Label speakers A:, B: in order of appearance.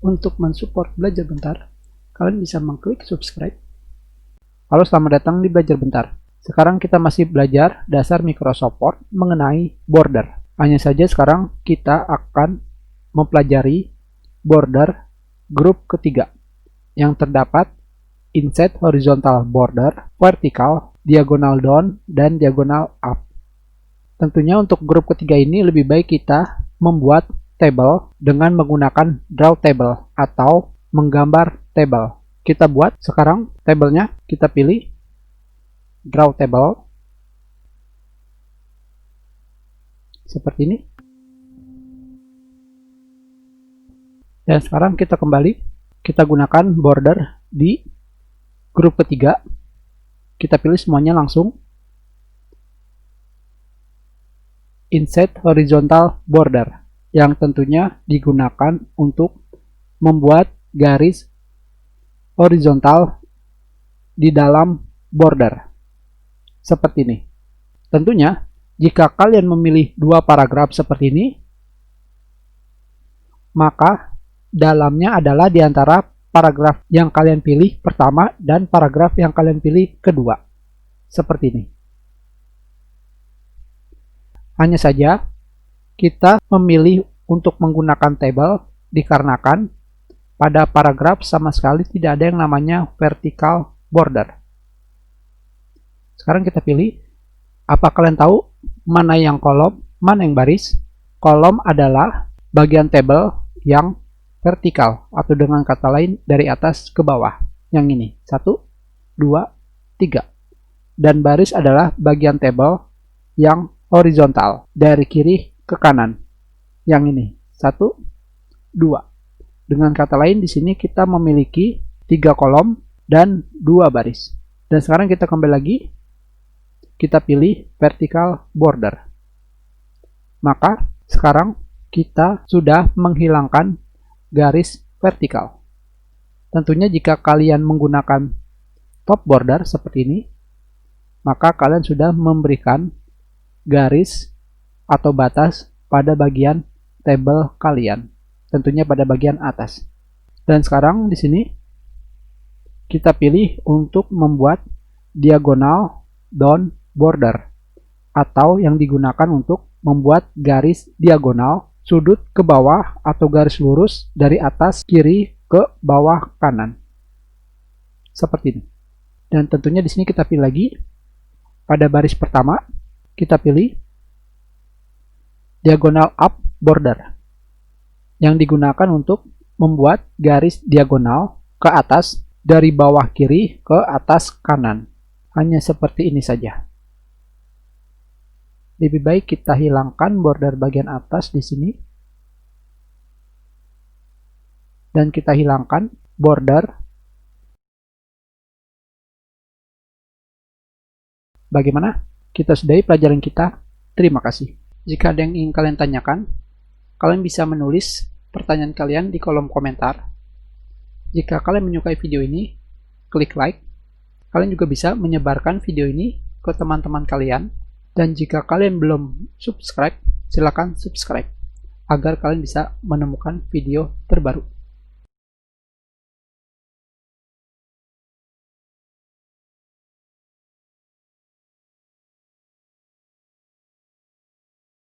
A: Untuk mensupport Belajar Bentar, kalian bisa mengklik subscribe. Halo, selamat datang di Belajar Bentar. Sekarang kita masih belajar dasar Microsoft Word mengenai border. Hanya saja sekarang kita akan mempelajari border grup ketiga yang terdapat inset horizontal border, vertical, diagonal down, dan diagonal up. Tentunya untuk grup ketiga ini lebih baik kita membuat table dengan menggunakan draw table atau menggambar table. Kita buat sekarang tabelnya, kita pilih draw table seperti ini. Dan sekarang kita kembali, kita gunakan border di grup ketiga. Kita pilih semuanya langsung. Inset horizontal border yang tentunya digunakan untuk membuat garis horizontal di dalam border seperti ini. Tentunya jika kalian memilih dua paragraf seperti ini, maka dalamnya adalah di antara paragraf yang kalian pilih pertama dan paragraf yang kalian pilih kedua seperti ini. Hanya saja kita memilih untuk menggunakan table dikarenakan pada paragraf sama sekali tidak ada yang namanya vertical border. Sekarang kita pilih, apa kalian tahu mana yang kolom, mana yang baris? Kolom adalah bagian table yang vertikal, atau dengan kata lain dari atas ke bawah. Yang ini, 1, 2, 3. Dan baris adalah bagian table yang horizontal, dari kiri ke kanan. Yang ini, 1, 2. Dengan kata lain di sini kita memiliki 3 kolom dan 2 baris. Dan sekarang kita kembali lagi, kita pilih vertical border. Maka sekarang kita sudah menghilangkan garis vertikal. Tentunya jika kalian menggunakan top border seperti ini, maka kalian sudah memberikan garis atau batas pada bagian table kalian, tentunya pada bagian atas. Dan sekarang di sini kita pilih untuk membuat diagonal down border, atau yang digunakan untuk membuat garis diagonal sudut ke bawah atau garis lurus dari atas kiri ke bawah kanan seperti ini. Dan tentunya di sini kita pilih lagi pada baris pertama, kita pilih diagonal up border yang digunakan untuk membuat garis diagonal ke atas dari bawah kiri ke atas kanan. Hanya seperti ini saja. Lebih baik kita hilangkan border bagian atas di sini. Dan kita hilangkan border bagaimana? Kita sudahi pelajaran kita. Terima kasih. Jika ada yang ingin kalian tanyakan, kalian bisa menulis pertanyaan kalian di kolom komentar. Jika kalian menyukai video ini, klik like. Kalian juga bisa menyebarkan video ini ke teman-teman kalian. Dan jika kalian belum subscribe, silakan subscribe agar kalian bisa menemukan video terbaru.